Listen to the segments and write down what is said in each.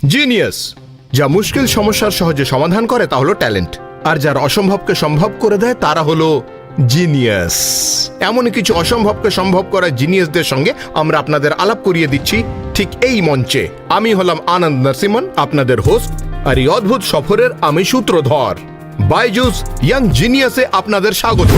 Genius. যা মুশকিল সমস্যার সহজে সমাধান করে তা হলো ট্যালেন্ট, আর যার অসম্ভবকে সম্ভব করে দেয় তারা হলো জিনিয়াস। এমন কিছু অসম্ভবকে সম্ভব করা জিনিয়াসদের সঙ্গে আমরা আপনাদের আলাপ করিয়ে দিচ্ছি ঠিক এই মঞ্চে। আমি হলাম আনন্দ নরসিমন, আপনাদের হোস্ট, আর এই অদ্ভুত সফরের আমি সূত্রধর। বাইজুস ইয়াং জিনিয়াসে আপনাদের স্বাগত।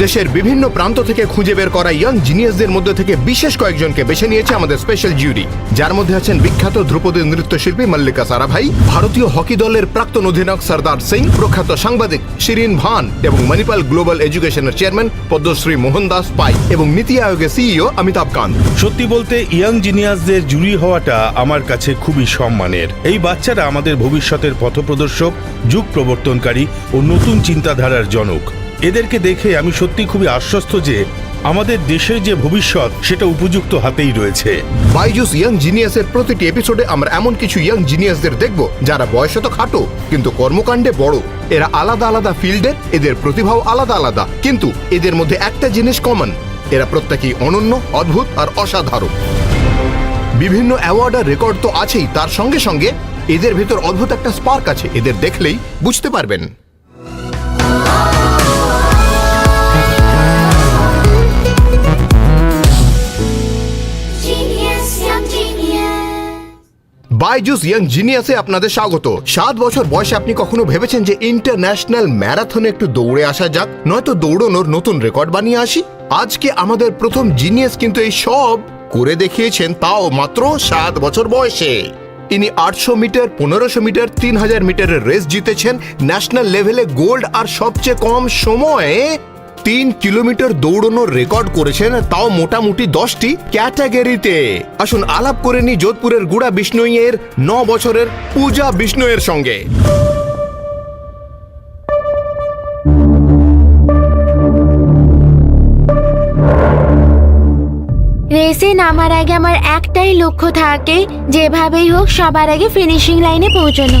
দেশের বিভিন্ন প্রান্ত থেকে খুঁজে বের করা ইয়াং জিনিয়াসদের মধ্যে থেকে বিশেষ কয়েকজনকে বেছে নিয়েছে আমাদের স্পেশাল জুরি, যার মধ্যে আছেন বিখ্যাত ধ্রুপদী নৃত্যশিল্পী মল্লিকা সারাভাই, ভারতীয় হকি দলের প্রাক্তন অধিনায়ক সর্দার সিং, প্রখ্যাত সাংবাদিক শিরিন ভান এবং মণিপাল গ্লোবাল এডুকেশনের চেয়ারম্যান পদ্মশ্রী মোহনদাস পাই এবং নীতি আয়োগের সিইও অমিতাভ কান্ত। সত্যি বলতে ইয়াং জিনিয়াসদের জুরি হওয়াটা আমার কাছে খুবই সম্মানের। এই বাচ্চারা আমাদের ভবিষ্যতের পথপ্রদর্শক, যুগ প্রবর্তনকারী ও নতুন চিন্তাধারার জনক। এদেরকে দেখে আমি সত্যি খুবই আশ্বস্ত যে আমাদের দেশের যে ভবিষ্যৎ সেটা উপযুক্ত হাতেই রয়েছে। বাইজুস ইয়াং জিনিয়াসের প্রতিটি এপিসোডে আমরা এমন কিছু ইয়াং জিনিয়াসদের দেখব যারা বয়সে তো খাটো কিন্তু কর্মকাণ্ডে বড়। এরা আলাদা আলাদা ফিল্ডের, এদের প্রতিভাও আলাদা আলাদা, কিন্তু এদের মধ্যে একটা জিনিস কমন, এরা প্রত্যেকেই অনন্য, অদ্ভুত আর অসাধারণ। বিভিন্ন অ্যাওয়ার্ড আর রেকর্ড তো আছেই, তার সঙ্গে সঙ্গে এদের ভেতর অদ্ভুত একটা স্পার্ক আছে, এদের দেখলেই বুঝতে পারবেন। বাইজুস ইয়াং জিনিয়াসে আপনাদের স্বাগত। 7 বছর বয়সে আপনি কখনো ভেবেছেন যে ইন্টারন্যাশনাল ম্যারাথনে একটু দৌড়ে আসা যাক, নয়তো দৌড়নোর নতুন রেকর্ড বানিয়ে আসি? আজকে আমাদের প্রথম জিনিয়াস কিন্তু এই সব করে দেখিয়েছেন, তাও মাত্র 7 বছর বয়সে। ইনি 800 মিটার, 1500 মিটার, 3000 মিটারের রেস জিতেছেন, ন্যাশনাল লেভেলে গোল্ড, আর সবচেয়ে কম সময়ে 3 কিলোমিটার দৌড়ানোর রেকর্ড করেছেন, তাও মোটামুটি 10টি ক্যাটাগরিতে। আসুন আলাপ করে নি যোধপুরের গুড়া বিষ্ণুইয়ের 9 বছরের পূজা বিষ্ণুইয়ের সঙ্গে। রেসে নামার আগে আমার একটাই লক্ষ্য থাকে, যেভাবেই হোক সবার আগে ফিনিশিং লাইনে পৌঁছানো।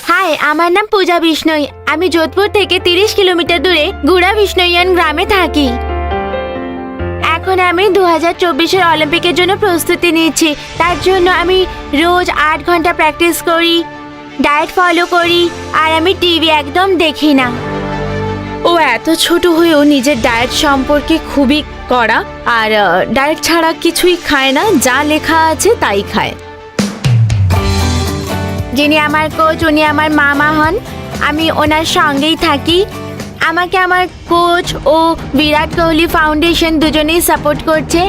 হাই, আমার নাম পূজা বিষ্ণই। আমি যোধপুর থেকে 30 কিলোমিটার দূরে গুড়া বিষ্ণইয়ান গ্রামে থাকি। এখন আমি 2024-এর অলিম্পিকের জন্য প্রস্তুতি নিচ্ছি। তার জন্য আমি রোজ 8 ঘন্টা প্র্যাকটিস করি, ডায়েট ফলো করি, আর আমি টিভি একদম দেখি না। ও এত ছোট হয়েও নিজের ডায়েট সম্পর্কে খুবই কড়া, আর ডায়েট ছাড়া কিছুই খায় না, যা লেখা আছে তাই খায়। যিনি আমার কোচ, উনি আমার মামা হন। আমি ওনার সঙ্গেই থাকি। আমাকে আমার কোচ ও বিরাট কোহলি ফাউন্ডেশন দুজনেই সাপোর্ট করছে।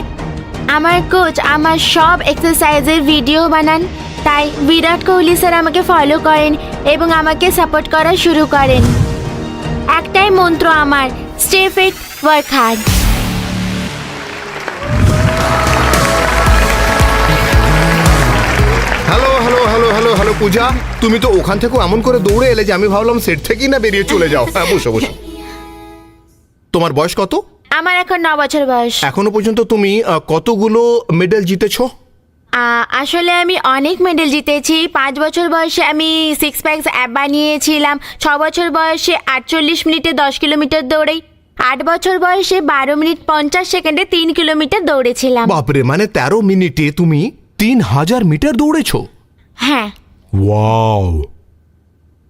আমার কোচ আমার সব এক্সারসাইজের ভিডিও বানান, তাই বিরাট কোহলি স্যার আমাকে ফলো করেন এবং আমাকে সাপোর্ট করা শুরু করেন। একটাই মন্ত্র আমার, stay fit, work hard. Hello hello hello hello hello Puja, তুমি তো ওখান থেকেও এমন করে দৌড়ে এলে যে আমি ভাবলাম সেট থেকেই না বেরিয়ে চলে যাও। হ্যাঁ, বসো বসো। তোমার বয়স কত? আমার এখন 9 বছর বয়স। এখনো পর্যন্ত তুমি কতগুলো মেডেল জিতেছো? আসলে আমি অনেক মেডেল জিতেছি। 5 বছর বয়সে আমি 6 প্যাকস অ্যাপ বানিয়েছিলাম। 6 বছর বয়সে 48 মিনিটে 10 কিলোমিটার দৌড়াই। 8 বছর বয়সে 12 মিনিট 50 সেকেন্ডে 3 কিলোমিটার দৌড়েছিলাম। বাপরে, মানে 13 মিনিটে তুমি 3000 মিটার দৌড়েছো? হ্যাঁ। ওয়াও।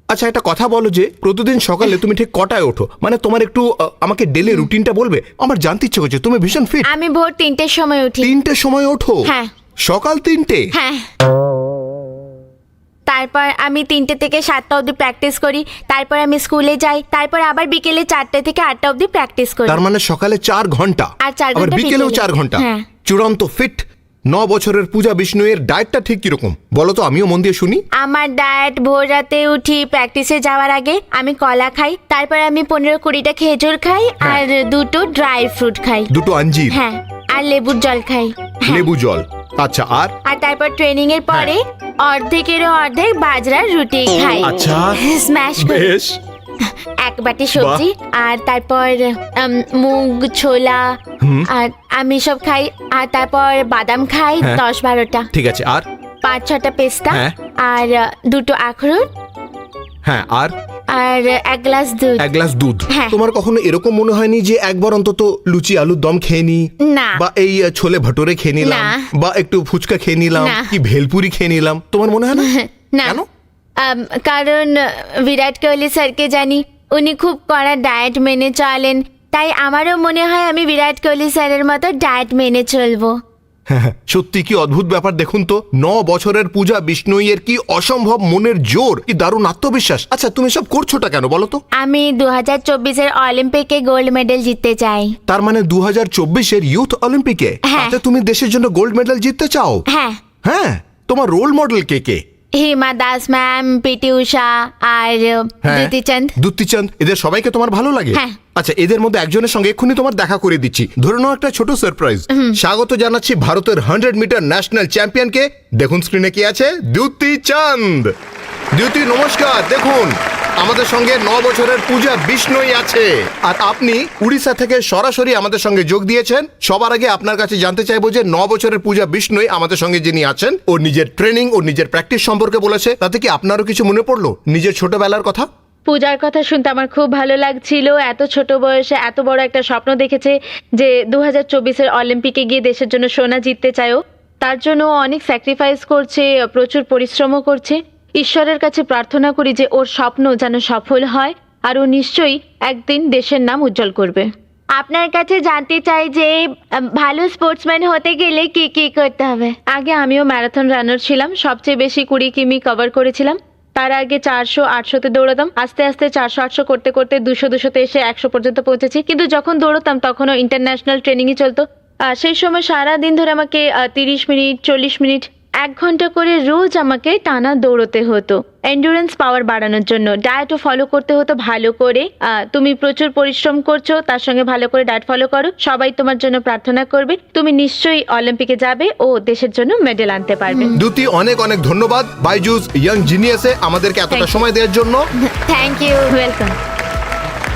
আচ্ছা, একটা কথা বলো যে প্রতিদিন সকালে তুমি ঠিক কটায় ওঠো? মানে তোমার একটু আমাকে ডেলি রুটিনটা বলবে, আমার জানতে ইচ্ছে করছে। তুমি ভীষণ ফিট। আমি ভোর 3টের সময় উঠি। 3টের সময় ওঠো? হ্যাঁ। সকাল 3টে? হ্যাঁ। তারপর আমি 3টে থেকে 7টা অবধি প্র্যাকটিস করি। তারপর আমি স্কুলে যাই। তারপর আবার বিকেলে 4টে থেকে 8টা অবধি প্র্যাকটিস করি। তার মানে সকালে 4 ঘন্টা আর 4 আবার ঘন্টা বিকেলেও 4 ঘন্টা। হ্যাঁ। চূড়ান্ত ফিট। 9 বছরের পূজা বিষ্ণুয়ের ডায়েটটা ঠিক কিরকম বলো তো, আমিও মন দিয়ে শুনি। আমার ডায়েট, ভোর রাতে উঠি, প্র্যাকটিসে যাওয়ার আগে আমি কলা খাই, তারপর আমি 15-20টা খেজুর খাই, আর 2টো ড্রাই ফ্রুট খাই। 2টো আঞ্জির? হ্যাঁ। আর লেবুর জল খাই। লেবু জল। আচ্ছা, আর তারপর ট্রেনিং এর পরে অর্ধেকেরও অর্ধেক বাজরার রুটি খাই। আচ্ছা, স্ম্যাশ করি। বেশ। 1 বাটি সবজি, আর তারপর মুগ, ছোলা, আর আমি সব খাই। আর তারপর বাদাম খাই 10-12টা। ঠিক আছে, আর 5-6টা পেস্তা হ্যাঁ। আর 2টো আখরোট হ্যাঁ, আর আর 1 গ্লাস দুধ। 1 গ্লাস দুধ। হ্যাঁ। তোমার কখনো এরকম মনে হয়নি যে একবার অন্তত লুচি আলুর দম খেয়ে নি, না। বা এই ছোলে ভটোরে খেয়ে নিলাম, না। বা একটু ফুচকা খেয়ে নিলাম, না। কি ভেলপুরি খেয়ে নিলাম, তোমার মনে হয় না? না। কেন? কারণ বিরাট কোহলি স্যারকে জানি, উনি খুব কড়া ডায়েট মেনে চলেন, তাই আমারও মনে হয় আমি বিরাট কোহলি স্যারের মতো ডায়েট মেনে চলবো। সত্যি কি অদ্ভুত ব্যাপার দেখুন তো, 9 বছরের পূজা বিষ্ণুইয়ের কি অসম্ভব মনের জোর, কি দারুণ আত্মবিশ্বাস। আচ্ছা, তুমি সব করছোটা কেন বলো তো? আমি 2024-এর অলিম্পিকে গোল্ড মেডেল জিততে চাই। তার মানে 2024-এর ইউথ অলিম্পিকে হ্যাঁ। তাতে তুমি দেশের জন্য গোল্ড মেডেল জিততে চাও? হ্যাঁ। হ্যাঁ, তোমার রোল মডেল কে কে? হিমা দাস ম্যাম, পিটি উষা আর দ্যুতিচাঁদ। দুত্তিচাঁদ, এদের সবাইকে তোমার ভালো লাগে? হ্যাঁ। আচ্ছা, এদের মধ্যে একজনের সঙ্গে এক্ষুনি তোমার দেখা করে দিচ্ছি। ধরে নাও একটা ছোট সারপ্রাইজ। স্বাগত জানাচ্ছি ভারতের 100 মিটার ন্যাশনাল চ্যাম্পিয়নকে। দেখুন স্ক্রিনে কি আছে, দ্যুতিচাঁদ। দ্যুতি নমস্কার। দেখুন আমাদের সঙ্গে 9 বছরের পূজা বিষ্ণুই আছে, আর আপনি উড়িষ্যা থেকে সরাসরি আমাদের সঙ্গে যোগ দিয়েছেন। সবার আগে আপনার কাছে জানতে চাইবো যে 9 বছরের পূজা বিষ্ণুই আমাদের সঙ্গে যিনি আছেন, ওর নিজের ট্রেনিং, ওর নিজের প্র্যাকটিস সম্পর্কে বলেছে, তাতে কি আপনারও কিছু মনে পড়লো নিজের ছোটবেলার কথা? পূজার কথা শুনতে আমার খুব ভালো লাগছিল। এত ছোট বয়সে এত বড় একটা স্বপ্ন দেখেছে যে 2024-এর অলিম্পিকে গিয়ে দেশের জন্য সোনা জিততে চায়ও। তার জন্য ও অনেক স্যাক্রিফাইস করছে, প্রচুর পরিশ্রমও করছে। ঈশ্বরের কাছে প্রার্থনা করি যে ওর স্বপ্ন যেন সফল হয়, আর ও নিশ্চয়ই একদিন দেশের নাম উজ্জ্বল করবে। আপনার কাছে জানতে চাই যে ভালো স্পোর্টসম্যান হতে গেলে কি কি করতে হবে? আগে আমিও ম্যারাথন রানার ছিলাম, সবচেয়ে বেশি 20 কিমি কভার করেছিলাম। তার আগে 400-800-তে দৌড়াতাম, আস্তে আস্তে 400-800 করতে করতে 200-200-তে এসে 100 পর্যন্ত পৌঁছেছি। কিন্তু যখন দৌড়তাম তখনও ইন্টারন্যাশনাল ট্রেনিংই চলতো। সেই সময় সারা দিন ধরে আমাকে 30 মিনিট, 40 মিনিট, 1 ঘন্টা করে রোজ আমাকে টানা দৌড়তে হতো এন্ডুরেন্স পাওয়ার বাড়ানোর জন্য। ডায়েটও ফলো করতে হতো ভালো করে। তুমি প্রচুর পরিশ্রম করছো, তার সঙ্গে ভালো করে ডায়েট ফলো করো। সবাই তোমার জন্য প্রার্থনা করবে, তুমি নিশ্চয়ই অলিম্পিকে যাবে ও দেশের জন্য মেডেল আনতে পারবে। দ্যুতি, অনেক অনেক ধন্যবাদ বাইজুস ইয়াং জিনিয়াসে আমাদেরকে এতটা Thank you. সময় দেওয়ার জন্য। Thank you. ওয়েলকাম।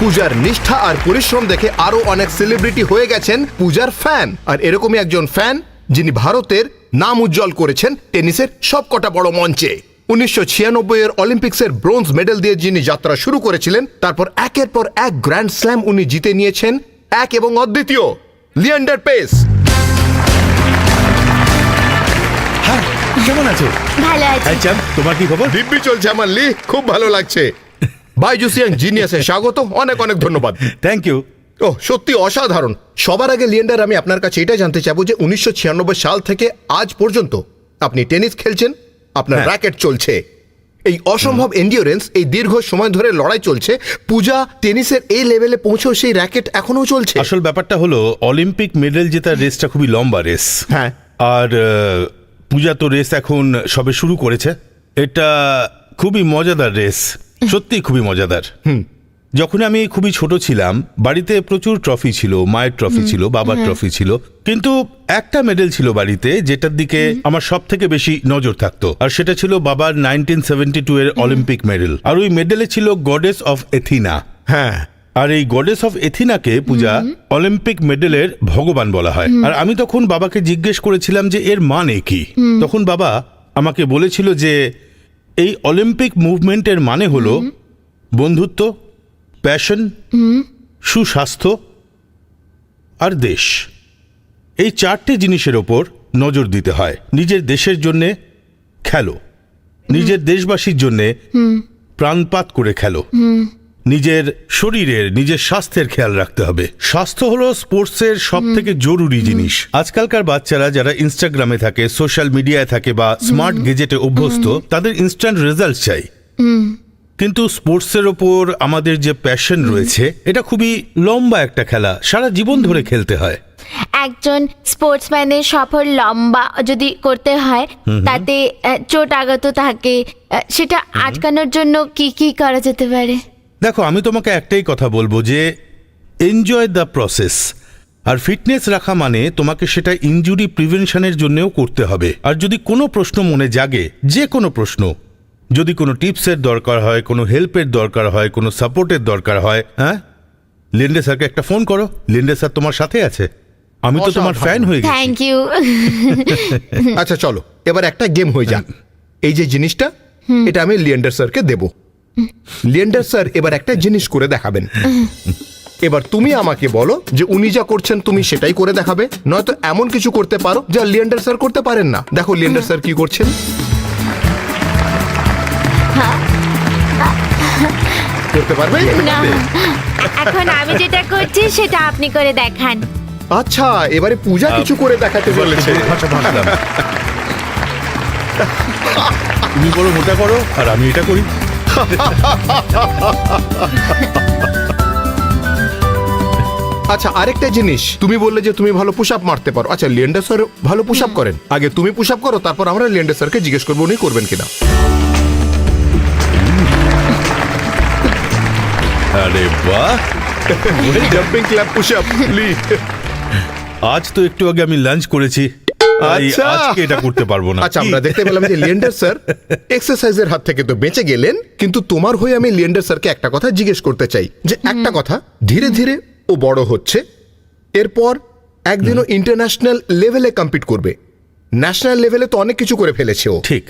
পূজার নিষ্ঠা আর পরিশ্রম দেখে আরো অনেক সেলিব্রিটি হয়ে গেছেন পূজার ফ্যান, আর এরকমই একজন ফ্যান যিনি ভারতের নাম উজ্জ্বল করেছেন টেনিসের সবকটা বড় মঞ্চে। 1996-এর অলিম্পিক্সের ব্রোঞ্জ মেডেল দিয়ে যিনি যাত্রা শুরু করেছিলেন, তারপর একের পর এক গ্র্যান্ড স্ল্যাম উনি জিতে নিয়েছেন, এক এবং অদ্বিতীয় লিয়েন্ডার পেস। হ্যাঁ, কেমন আছো? ভালো আছি। আচ্ছা, তোমার কি খবর? দিব্যি চলছে আমার লি, খুব ভালো লাগছে। বাইজুস ইয়াং জিনিয়াসে স্বাগত, অনেক অনেক ধন্যবাদ। Thank you. ও সত্যি অসাধারণ। সবার আগে লিয়েন্ডার, আমি আপনার কাছে এটা জানতে চাইবো যে 1996 সাল থেকে আজ পর্যন্ত আপনি টেনিস খেলছেন, আপনার হ্যাঁ। র্যাকেট চলছে, এই অসম্ভব এন্ডিওরেন্স, এই দীর্ঘ সময় ধরে লড়াই চলছে। পূজা টেনিসের এই লেভেলে পৌঁছেও সেই র্যাকেট এখনো চলছে। আসল ব্যাপারটা হলো অলিম্পিক মেডেল জেতার রেসটা খুবই লম্বা রেস। হ্যাঁ। আর পূজা তো রেস এখন সবে শুরু করেছে। এটা খুবই মজাদার রেস, সত্যি খুবই মজাদার। যখন আমি খুবই ছোট ছিলাম, বাড়িতে প্রচুর ট্রফি ছিল, মায়ের ট্রফি ছিল, বাবার ট্রফি ছিল, কিন্তু একটা মেডেল ছিল বাড়িতে যেটার দিকে আমার সব থেকে বেশি নজর থাকতো, আর সেটা ছিল বাবার 1972-এর অলিম্পিক মেডেল। আর ওই মেডেলে ছিল গডেস অফ এথিনা। হ্যাঁ। আর এই গডেস অফ এথিনাকে পূজা অলিম্পিক মেডেলের ভগবান বলা হয়। আর আমি তখন বাবাকে জিজ্ঞেস করেছিলাম যে এর মানে কি। তখন বাবা আমাকে বলেছিল যে এই অলিম্পিক মুভমেন্টের মানে হলো বন্ধুত্ব, প্যাশন, সুস্বাস্থ্য আর দেশ। এই 4টে জিনিসের ওপর নজর দিতে হয়। নিজের দেশের জন্যে খেলো, নিজের দেশবাসীর জন্যে প্রাণপাত করে খেলো, নিজের শরীরের, নিজের স্বাস্থ্যের খেয়াল রাখতে হবে। স্বাস্থ্য হলো স্পোর্টসের সব থেকে জরুরি জিনিস। আজকালকার বাচ্চারা যারা ইনস্টাগ্রামে থাকে, সোশ্যাল মিডিয়ায় থাকে বা স্মার্ট গেজেটে অভ্যস্ত, তাদের ইনস্ট্যান্ট রেজাল্ট চাই। কিন্তু স্পোর্টসের ওপর আমাদের যে প্যাশন রয়েছে, এটা খুবই লম্বা একটা খেলা, সারা জীবন ধরে খেলতে হয়। একজন স্পোর্টসম্যানের সফর লম্বা যদি করতে হয়, তাতে চোট আঘাত থাকে, সেটা আটকানোর জন্য কি কি করা যেতে পারে? দেখো, আমি তোমাকে একটাই কথা বলবো যে এনজয় দ্য প্রসেস। আর ফিটনেস রাখা মানে তোমাকে সেটা ইনজুরি প্রিভেনশনের জন্যও করতে হবে। আর যদি কোনো প্রশ্ন মনে জাগে, যে কোনো প্রশ্ন, যদি কোনো টিপসের দরকার হয়, কোনো হেল্পের দরকার হয়, কোনো সাপোর্টের দরকার হয়, হ্যাঁ, লিন্ডে স্যারকে একটা ফোন করো। লিন্ডে স্যার তোমার সাথে আছে। আমি তো তোমার অসাধারণ। ফ্যান হয়ে গেছি। Thank you. আচ্ছা চলো, এবার একটা গেম হয়ে যাক। এই যে জিনিসটা, এটা আমি লিয়েন্ডার স্যারকে দেব। লিয়েন্ডার স্যার এবার একটা জিনিস করে দেখাবেন। এবার তুমি আমাকে বলো যে উনি যা করছেন তুমি সেটাই করে দেখাবে, নয়তো এমন কিছু করতে পারো যা লিয়েন্ডার স্যার করতে পারেন না। দেখো লিয়েন্ডার স্যার কি করছেন। করতে পারবে? না, এখন আমি যেটা করছি সেটা আপনি করে দেখান। আচ্ছা, এবারে পূজা কিছু করে দেখাতে বলেছে। ভাষা ভাসলাম। তুমি বড় মোটা করো আর আমি এটা করি। আচ্ছা, আরেকটা জিনিস, তুমি বললে যে তুমি ভালো পুশ আপ মারতে পারো। আচ্ছা, লিয়েন্ডার স্যার ভালো পুশ আপ করেন। আগে তুমি পুশ আপ করো, তারপর আমরা লিয়েন্ডার স্যারকে জিজ্ঞেস করবো উনি করবেন কিনা। আরে বাহ, jumping clap push up please. আজ তো একটু আগে আমি লাঞ্চ করেছি, তাই আচ্ছা। আজকে এটা করতে পারবো না। আচ্ছা, আমরা দেখতে পেলাম যে লিয়েন্ডার স্যার এক্সারসাইজের হাত থেকে তো বেঁচে গেলেন, কিন্তু তোমার হয়ে আমি লিয়েন্ডার স্যারকে একটা কথা জিজ্ঞেস করতে চাই যে একটা কথা, ধীরে ধীরে ও বড় হচ্ছে, এরপর একদিনও ইন্টারন্যাশনাল লেভেলে কম্পিট করবে। ন্যাশনাল লেভেলে তো অনেক কিছু করে ফেলেছে ও, ঠিক,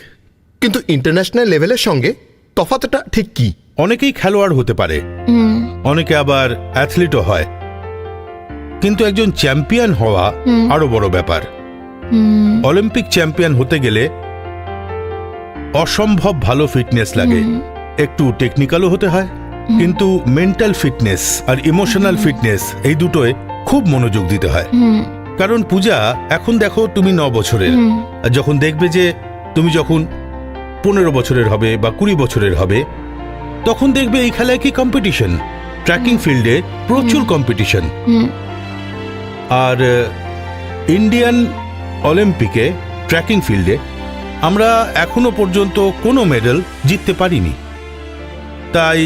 কিন্তু ইন্টারন্যাশনাল লেভেলের সঙ্গে তফাৎটা ঠিক কি? অনেকেই খেলোয়াড় হতে পারে, অনেকে আবার অ্যাথলিটও হয়, কিন্তু একজন চ্যাম্পিয়ন হওয়া আরো বড় ব্যাপার। অলিম্পিক চ্যাম্পিয়ন হতে গেলে অসম্ভব ভালো ফিটনেস লাগে, একটু টেকনিক্যালও হতে হয়, কিন্তু মেন্টাল ফিটনেস আর ইমোশনাল ফিটনেস এই দুটোয় খুব মনোযোগ দিতে হয়। কারণ পূজা, এখন দেখো তুমি 9 বছরের, আর যখন দেখবে যে তুমি যখন 15 বছরের হবে বা 20 বছরের হবে, তখন দেখবে এই খেলায় কি কম্পিটিশন, ট্র্যাকিং ফিল্ডে প্রচুর কম্পিটিশন। আর ইন্ডিয়ান অলিম্পিকে ট্র্যাকিং ফিল্ডে আমরা এখনো পর্যন্ত কোনো মেডেল জিততে পারিনি। তাই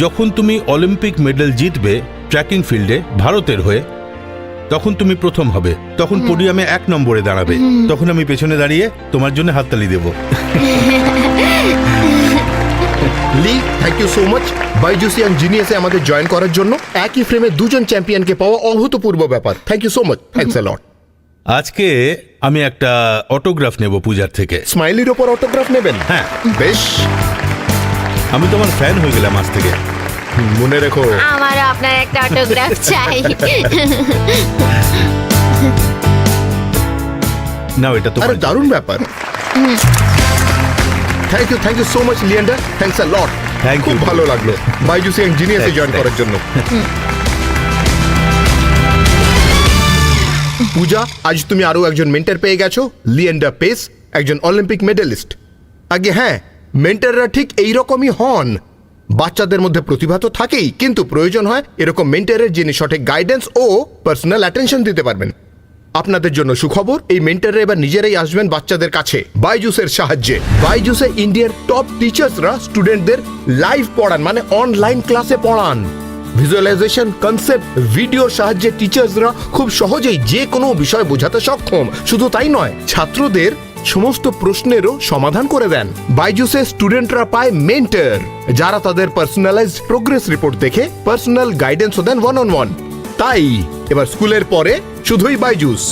যখন তুমি অলিম্পিক মেডেল জিতবে ট্র্যাকিং ফিল্ডে ভারতের হয়ে, তখন তুমি প্রথম হবে, তখন পোডিয়ামে 1 নম্বরে দাঁড়াবে, তখন আমি পেছনে দাঁড়িয়ে তোমার জন্য হাততালি দেব। লি, thank you so much Byju's young জিনিয়াসে আমাদের জয়েন করার জন্য। একই ফ্রেমে দুজন চ্যাম্পিয়নকে পাওয়া অভূতপূর্ব ব্যাপার। Thank you so much, thanks a lot. আজকে আমি একটা অটোগ্রাফ নেব পূজার থেকে। স্মাইলির ওপর অটোগ্রাফ নেবেন? হ্যাঁ, বেশ, আমি তোমার ফ্যান হয়ে গেলাম আজ থেকে। মনে রেখো। আমারও আপনার একটা অটোগ্রাফ চাই। নাও, এটা আরে তোমার। দারুণ ব্যাপার। Thank you so much Leander, thanks a lot. Thank you. খুব ভালো লাগলো বাইজুস ইয়াং জিনিয়াসে Thanks, জয়েন thanks. করার জন্য। পূজা, আজ তুমি আরো একজন মেন্টর পেয়ে গেছো, লিয়েন্ডার পেস, একজন অলিম্পিক মেডেলিস্ট। আগে হ্যাঁ, মেন্টররা ঠিক এইরকমই হন। বাচ্চাদের মধ্যে প্রতিভা তো থাকেই, কিন্তু প্রয়োজন হয় এরকম মেন্টরের যিনি সঠিক গাইডেন্স ও পার্সোনাল অ্যাটেনশন দিতে পারবেন। আপনাদের জন্য সুখবর, এই মেন্টররা এবার নিজেরাই আসবেন বাচ্চাদের কাছে বাইজুসের সাহায্যে। বাইজুসে ইন্ডিয়ার টপ টিচার্সরা স্টুডেন্টদের লাইভ পড়ান, মানে অনলাইন ক্লাসে পড়ান। ভিজুয়ালাইজেশন, কনসেপ্ট, ভিডিওর সাহায্যে টিচার্সরা খুব সহজেই যে কোনো বিষয় বোঝাতে সক্ষম। শুধু তাই নয়, ছাত্রদের সমস্ত প্রশ্নেরও সমাধান করে দেন। বাইজুসে স্টুডেন্টরা পায় মেন্টর, যারা তাদের পার্সোনালাইজড প্রোগ্রেস রিপোর্ট দেখে পার্সোনাল গাইডেন্সও দেন 1-on-1। তাই এবার স্কুলের পরে শুধুই Byju's.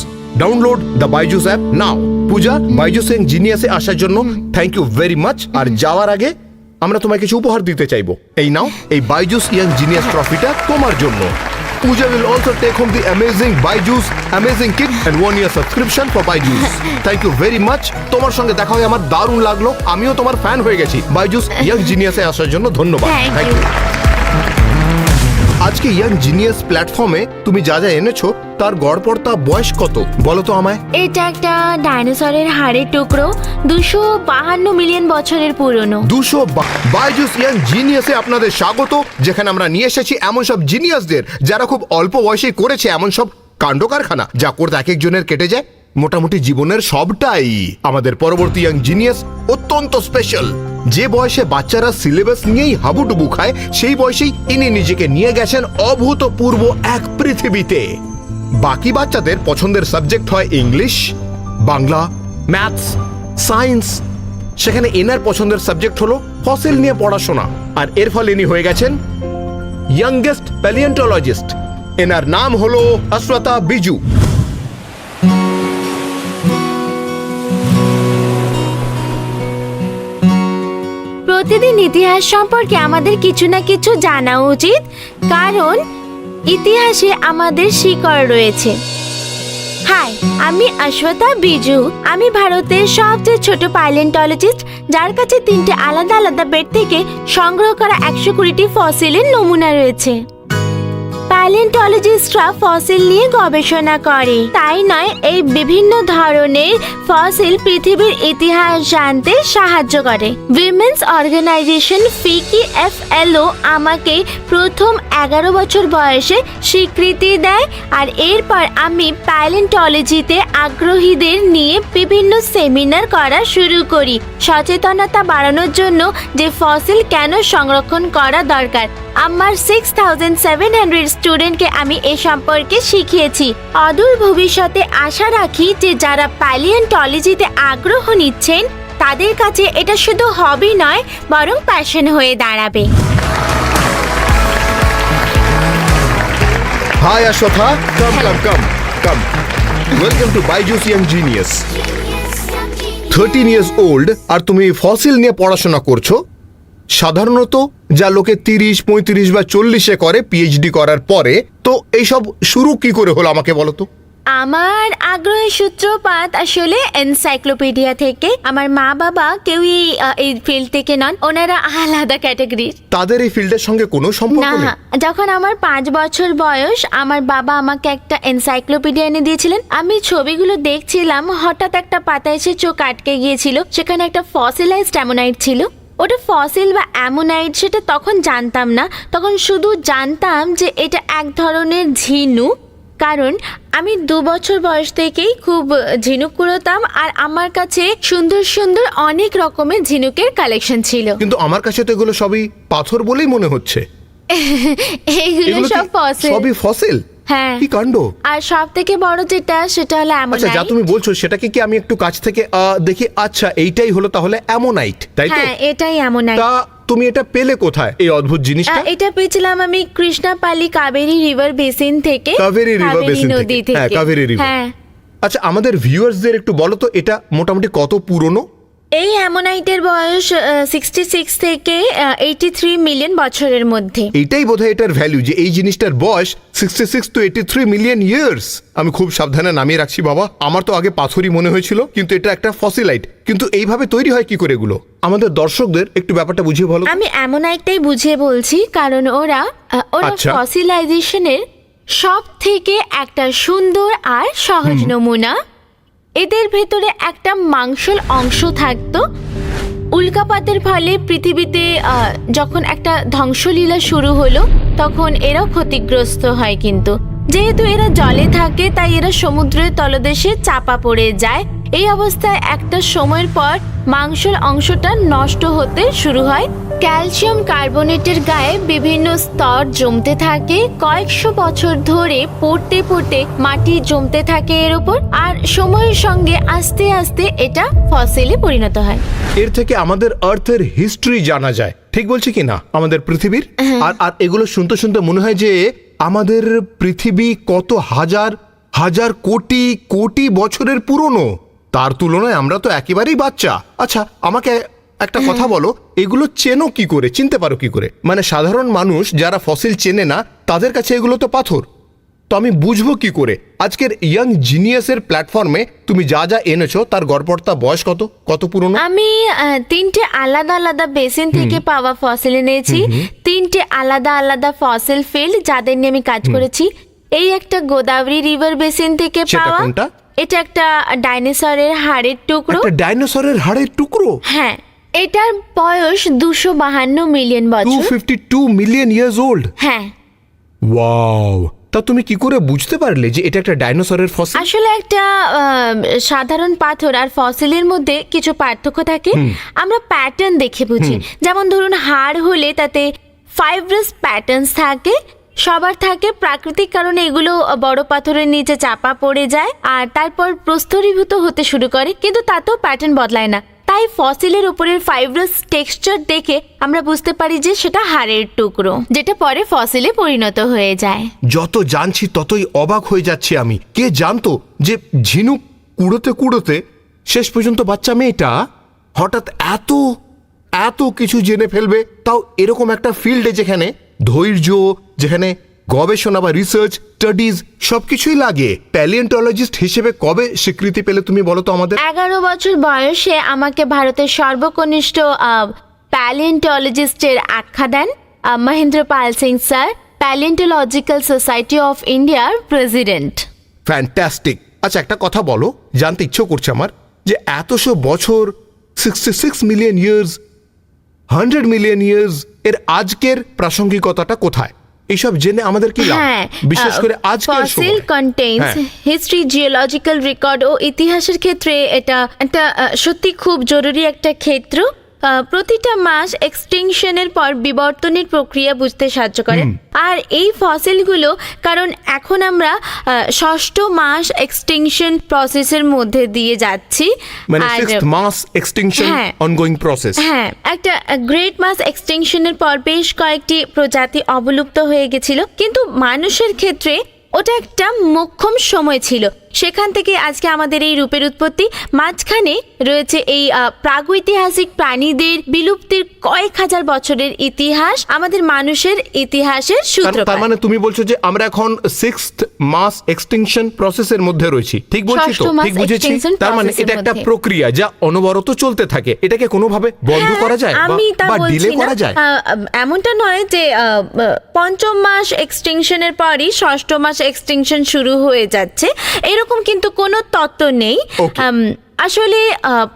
Download the Byju's app now. Puja, Byju's young জিনিয়াসে আসার জন্য থ্যাংক ইউ ভেরি মাচ। আর যাওয়ার আগে আমরা তোমায় কিছু উপহার দিতে চাইবো। এই নাও, এই বাইজুস ইয়াং জিনিয়াস ট্রফিটা তোমার জন্য। Pooja will also take home the amazing Byju's Amazing Kit and 1-year subscription for Byju's. Thank you very much. তোমার সঙ্গে দেখা হয়ে আমার দারুণ লাগলো, আমিও তোমার ফ্যান হয়ে গেছি। বাইজুস ইয়াং জিনিয়াসে আসার জন্য ধন্যবাদ। Thank you. আজকে ইয়াং জিনিয়াস প্ল্যাটফর্মে তুমি যা যা এনেছো তার গড়পড়তা বয়স কত বলো তো আমায়? এটা একটা ডাইনোসরের হাড়ের টুকরো, 252 মিলিয়ন বছরের পুরনো। 200। বাইজুস ইয়াং জিনিয়াসে আপনাদের স্বাগত, যেখানে আমরা নিয়ে এসেছি এমন সব জিনিয়াসদের যারা খুব অল্প বয়সে করেছে এমন সব কাণ্ড কারখানা, যা করতে এক একজনের কেটে যায় মোটামুটি জীবনের সবটাই। আমাদের পরবর্তী ইয়াং জিনিয়াস অত্যন্ত স্পেশাল। যে বয়সে বাচ্চারা সিলেবাস নিয়েই হাবুডুবু খায়, সেই বয়সেই ইনি নিজেকে নিয়ে গেছেন অভূতপূর্ব এক পৃথিবীতে। বাকি বাচ্চাদের পছন্দের সাবজেক্ট হয় ইংলিশ, বাংলা, ম্যাথস, সায়েন্স। সেখানে এনার পছন্দের সাবজেক্ট হলো ফসিল নিয়ে পড়াশোনা, আর এর ফলে ইনি হয়ে গেছেন ইয়াংগেস্ট প্যালিওন্টোলজিস্ট। এনার নাম হলো অশ্বতা বিজু। প্রতিদিন ইতিহাস সম্পর্কে আমাদের কিছু না কিছু জানা উচিত, কারণ ইতিহাসে আমাদের শিকড় রয়েছে। হাই, আমি অশ্বতা বিজু। আমি ভারতের সবচেয়ে ছোট প্যালিওন্টোলজিস্ট, যার কাছে 3টে আলাদা আলাদা বেড থেকে সংগ্রহ করা 120টি ফসিলের নমুনা রয়েছে। প্যালিওন্টোলজিস্টরা ফসিল নিয়ে গবেষণা করে, তাই নয়, এই বিভিন্ন ধরনের ফসিল পৃথিবীর ইতিহাস জানতে সাহায্য করে। উইমেন্স অর্গানাইজেশন FICCI আমাকে প্রথম 11 বছর বয়সে স্বীকৃতি দেয়, আর এরপর আমি প্যালিওন্টোলজিতে আগ্রহীদের নিয়ে বিভিন্ন সেমিনার করা শুরু করি, সচেতনতা বাড়ানোর জন্য যে ফসিল কেন সংরক্ষণ করা দরকার। আমার 6700 স্টুডেন্টকে আমি এ সম্পর্কে শিখিয়েছি। অদূর ভবিষ্যতে আশা রাখি যে যারা প্যালিওন্টোলজিতে আগ্রহ নিচ্ছেন তাদের কাছে এটা শুধু হবি নয়, বরং প্যাশন হয়ে দাঁড়াবে। Hi Ashwatha, come. Welcome to Byju's young genius. 13 years old আর তুমি ফসিল নিয়ে পড়াশোনা করছো। সাধারণত যা লোকে 30, 35 বা 40-এ করে পিএইচডি করার পরে, তো এইসব শুরু কি করে হলো আমাকে বলো তো। আমার আগ্রহের সূত্রপাত আসলে এনসাইক্লোপিডিয়া থেকে। আমার মা বাবা কেউই এই ফিল্ড থেকে নন, ওনারা আলাদা ক্যাটাগরির। তাদের এই ফিল্ডের সঙ্গে কোনো সম্পর্ক না, নেই? যখন আমার 5 বছর বয়স, আমার বাবা আমাকে একটা এনসাইক্লোপিডিয়া এনে দিয়েছিলেন। আমি ছবিগুলো দেখছিলাম, হঠাৎ একটা পাতা এসে চোখ আটকে গিয়েছিল। সেখানে একটা ফসিলাইজড অ্যামোনাইট ছিল। ওটা ফসিল বা অ্যামোনাইট সেটা তখন জানতাম না, তখন শুধু জানতাম যে এটা এক ধরনের ঝিনুক, কারণ আমি 2 বছর বয়স থেকেই খুব ঝিনুক কুড়োতাম, আর আমার কাছে সুন্দর সুন্দর অনেক রকমের ঝিনুকের কালেকশন ছিল। কিন্তু আমার কাছে তো এগুলো সবই পাথর বলেই মনে হচ্ছে। এইগুলো এগুলো কি সব ফসিল। সবই ফসিল? হ্যাঁ। কি কাণ্ড! আর সব থেকে বড় যেটা, সেটা হলো আচ্ছা, যা অ্যামোনাইট। তুমি বলছো সেটাকে কি আমি একটু কাছ থেকে দেখি? আচ্ছা, এইটাই হলো তাহলে অ্যামোনাইট, তাই তো? হ্যাঁ, এটাই অ্যামোনাইট। তা তুমি এটা পেলে কোথায়, এই অদ্ভুত জিনিসটা? এটা পেয়েছিলাম আমি কৃষ্ণাপালি কাবেরী রিভার বেসিন থেকে। কাবেরী রিভার বেসিন নদী থেকে? হ্যাঁ, কাবেরী রিভার। হ্যাঁ। আচ্ছা, আমাদের ভিউয়ার্সদের একটু বলো তো এটা মোটামুটি কত পুরনো? এই অ্যামোনাইটের বয়স 66 থেকে 83 মিলিয়ন বছরের মধ্যে। এইটাই বোধহয় এটার ভ্যালু, যে এই জিনিসটার বয়স 66 to 83 মিলিয়ন ইয়ার্স। আমি খুব সাবধানে নামিয়ে রাখছি বাবা। আমার তো আগে পাথরই মনে হয়েছিল, কিন্তু এটা একটা ফসিলাইট। কিন্তু এইভাবে তৈরি হয় কি করে এগুলো? আমাদের দর্শকদের একটু ব্যাপারটা বুঝিয়ে বলো। আমি অ্যামোনাইটটাই বুঝিয়ে বলছি, কারণ ওরা আচ্ছা। ফসিলাইজেশনের সব থেকে একটা সুন্দর আর সহজ নমুনা। এদের ভেতরে একটা মাংসল অংশ থাকতো। উল্কাপাতের ফলে পৃথিবীতে যখন একটা ধ্বংসলীলা শুরু হলো, তখন এরাও ক্ষতিগ্রস্ত হয়। কিন্তু যেহেতু এরা জলে থাকে, তাই এরা সমুদ্রের তলদেশে চাপা পড়ে যায়। এই অবস্থায় একটা সময়ের পর মাংসল অংশটা নষ্ট হতে শুরু হয়। ক্যালসিয়াম কার্বনেটের গায়ে বিভিন্ন স্তর জমতে থাকে। কয়েকশো বছর ধরে পড়তে পড়তে মাটি জমতে থাকে এর উপর, আর সময়ের সঙ্গে আস্তে আস্তে এটা ফসিলে পরিণত হয়। এর থেকে আমাদের আর্থের হিস্ট্রি জানা যায়, ঠিক বলছি কি না, আমাদের পৃথিবীর। আর এগুলো শুনতে শুনতে মনে হয় যে আমাদের পৃথিবী কত হাজার হাজার কোটি কোটি বছরের পুরনো। তার তুলনায় আমরা তো একেবারেই বাচ্চা। আচ্ছা, আমাকে একটা কথা বলো, এগুলো চেনো কি করে, চিনতে পারো কি করে? মানে সাধারণ মানুষ যারা ফসিল চেনে না, তাদের কাছে এগুলো তো পাথর। তো আমি বুঝবো কি করে? আজকের ইয়াং জিনিয়াসের প্ল্যাটফর্মে তুমি যা যা এনেছো, তার গড়পড়তা বয়স কত, কত পুরনো? আমি 3টে আলাদা আলাদা বেসিন থেকে পাওয়া ফসিল এনেছি। 3টে আলাদা আলাদা ফসিল ফিল্ড যাদের নিয়ে আমি কাজ করেছি। এই একটা গোদাবরী রিভার বেসিন থেকে সেটা পাওয়া। কোনটা? এটা একটা ডাইনোসরের হাড়ের টুকরো। একটা ডাইনোসরের হাড়ের টুকরো? হ্যাঁ, এটার বয়স 252 মিলিয়ন বছর। 252 মিলিয়ন ইয়ার্স ওল্ড? হ্যাঁ। ওয়াও! তা তুমি কি করে বুঝতে পারলে যে এটা একটা ডাইনোসরের ফসিল? আসলে একটা সাধারণ পাথর আর ফসিলের মধ্যে কিছু পার্থক্য থাকে। আমরা প্যাটার্ন দেখে বুঝি। যেমন ধরুন, হাড় হলে তাতে ফাইব্রাস প্যাটার্নস থাকে। সবার থাকে, প্রাকৃতিক কারণে এগুলো বড় পাথরের নিচে চাপা পড়ে যায় আর তারপর প্রস্তরীভূত হতে শুরু করে, কিন্তু তাতেও প্যাটার্ন বদলায় না। তাই ফসিলের উপরের ফাইব্রাস টেক্সচার দেখে আমরা বুঝতে পারি যে সেটা হাড়ের টুকরো, যেটা পরে ফসিলে পরিণত হয়ে যায়। যত জানছি ততই অবাক হয়ে যাচ্ছি আমি। কে জানতো যে ঝিনুক কুড়োতে কুড়োতে শেষ পর্যন্ত বাচ্চা মেয়েটা হঠাৎ এত এত কিছু জেনে ফেলবে, তাও এরকম একটা ফিল্ডে যেখানে ধৈর্য, যেখানে গবেষণা বা রিসার্চ স্টাডিজ সবকিছুই লাগে। প্যালিয়েন্টোলজিস্ট হিসেবে কবে স্বীকৃতি পেলে তুমি বলো তো আমাদের? 11 বছর বয়সে আমাকে ভারতের সর্বকনিষ্ঠ প্যালিয়েন্টোলজিস্টের আখ্যা দেন Mahendra Pal Singh sir, প্যালিয়েন্টোলজিক্যাল society of ইন্ডিয়ার প্রেসিডেন্ট। ফ্যান্টাস্টিক। আচ্ছা, একটা কথা বলো, জানতে ইচ্ছে করছে আমার, যে এতশো বছর, 66 মিলিয়ন ইয়ার্স, 100 মিলিয়ন ইয়ার্স, এর আজকের প্রাসঙ্গিকতাটা কোথায়? এইসব জেনে আমাদের কি লাভ, বিশেষ করে আজকের ফসিল সময়? কন্টেইনস হ্যাঁ। হিস্ট্রি, জিওলজিক্যাল রেকর্ড ও ইতিহাসের ক্ষেত্রে এটা একটা সত্যি খুব জরুরি একটা ক্ষেত্র। প্রতিটা মাস এক্সটিংশনের পর বিবর্তনের প্রক্রিয়া বুঝতে সাহায্য করে। আর এই ফসিলগুলো, কারণ এখন আমরা ষষ্ঠ মাস এক্সটিংশন প্রসেসের মধ্যে দিয়ে যাচ্ছি, মানে আর 6th মাস এক্সটিংশন হ্যাঁ। Ongoing process. হ্যাঁ, একটা গ্রেট মাস এক্সটিংশনের পর বেশ কয়েকটি প্রজাতি অবলুপ্ত হয়ে গেছিল, কিন্তু মানুষের ক্ষেত্রে ওটা একটা মোক্ষম সময় ছিল। সেখান থেকে আজকে আমাদের এই রূপের উৎপত্তি। মাঝখানে রয়েছে এই প্রাগৈতিহাসিক প্রাণীদের বিলুপ্তির কয়েক হাজার বছরের ইতিহাস, আমাদের মানুষের ইতিহাসের তার সূত্রপাত। মানে তুমি বলছো যে আমরা এখন 6th মাস এক্সটিংশন প্রসেসের মধ্যে রয়েছি, ঠিক বলছি তো? ষষ্ঠ মাস ঠিক বুঝেছি? extinction তার মানে process-এর এটা একটা মধ্যে। প্রক্রিয়া যা অনবরত চলতে থাকে। এটাকে কোনোভাবে বন্ধ করা যায় আমি তা বা ডিলে বলছি না। করা যায়? এমনটা নয় যে পঞ্চম মাস এক্সটিংশনের পরই ষষ্ঠ মাস এক্সটিংশন শুরু হয়ে যাচ্ছে, এরকম কিন্তু কোনো তত্ত্ব নেই। Okay. আসলে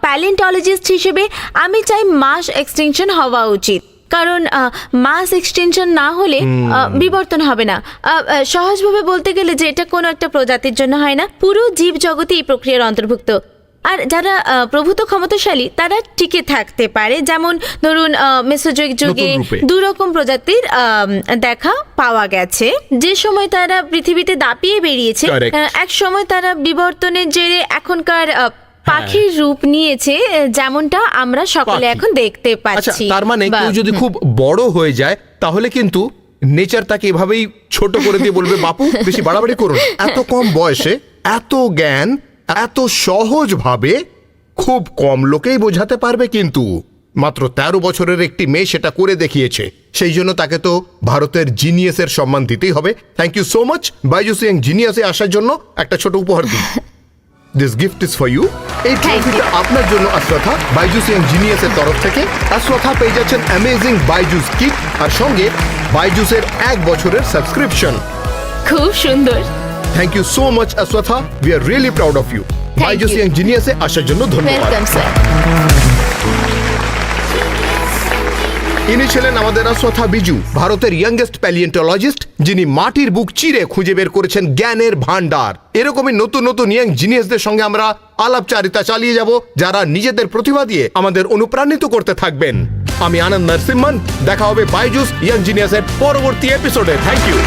প্যালিয়েন্টোলজিস্ট হিসেবে আমি চাই মাস এক্সটিংশন হওয়া উচিত, কারণ মাস এক্সটেনশন না হলে বিবর্তন হবে না। সহজভাবে বলতে গেলে যে এটা কোনো একটা প্রজাতির জন্য হয় না, পুরো জীব জগতে এই প্রক্রিয়ার অন্তর্ভুক্ত। আর যারা প্রভূত ক্ষমতাশালী তারা টিকে থাকতে পারে, যেমন ধরুন মেসোজোইক যুগে নতুন রূপে। দুরকম প্রজাতির দেখা পাওয়া গেছে। যে সময় তারা পৃথিবীতে দাপিয়ে বেরিয়েছে, Correct. এক সময় তারা বিবর্তনের জেরে এখনকার পাখির রূপ নিয়েছে, যেমনটা আমরা সকলে পাখি। এখন দেখতে আচ্ছা, পাচ্ছি। তার মানে বা- কেউ যদি খুব বড় হয়ে যায় তাহলে কিন্তু নেচার তাকে এভাবেই ছোট করে দিয়ে বলবে, বাপু বেশি বাড়াবাড়ি করুন। এত কম বয়সে এত জ্ঞান এত সহজভাবে খুব কম লোকেই বোঝাতে পারবে, কিন্তু মাত্র 13 বছরের একটি মেয়ে সেটা করে দেখিয়েছে। সেই জন্য তাকে তো ভারতের জিনিয়াসের সম্মান দিতেই হবে। Thank you so much Byju's young জিনিয়াসে আসার জন্য। একটা ছোট উপহার দিন। This gift is for you. এই ট্রফিটা আপনার জন্য আশ্রথা বাইজুস ইয়াং জিনিয়াসের তরফ থেকে। আশ্রথা পেয়ে যাচ্ছেন অ্যামেজিং বাইজুস কিট আর সঙ্গে বাইজুসের 1 বছরের সাবস্ক্রিপশন। খুব সুন্দর। Thank you so much Ashratha, we are really proud of you. Byju's you. Young জিনিয়াসে আসার জন্য ধন্যবাদ। Welcome sir. ইনি ছিলেন আমাদের আশ্রথা বিজু, ভারতের ইয়াংগেস্ট প্যালিয়েন্টোলজিস্ট, যিনি মাটির বুক চিরে খুঁজে বের করেছেন জ্ঞানের ভান্ডার। এরকমই নতুন নতুন ইয়াং জিনিয়াসদের সঙ্গে আমরা আলাপচারিতা চালিয়ে যাব, যারা নিজেদের প্রতিভা দিয়ে আমাদের অনুপ্রাণিত করতে থাকবেন। আমি আনন্দ নরসিম্মন, দেখা হবে বাইজুস ইয়াং জিনিয়াসের পরবর্তী এপিসোডে। Thank you.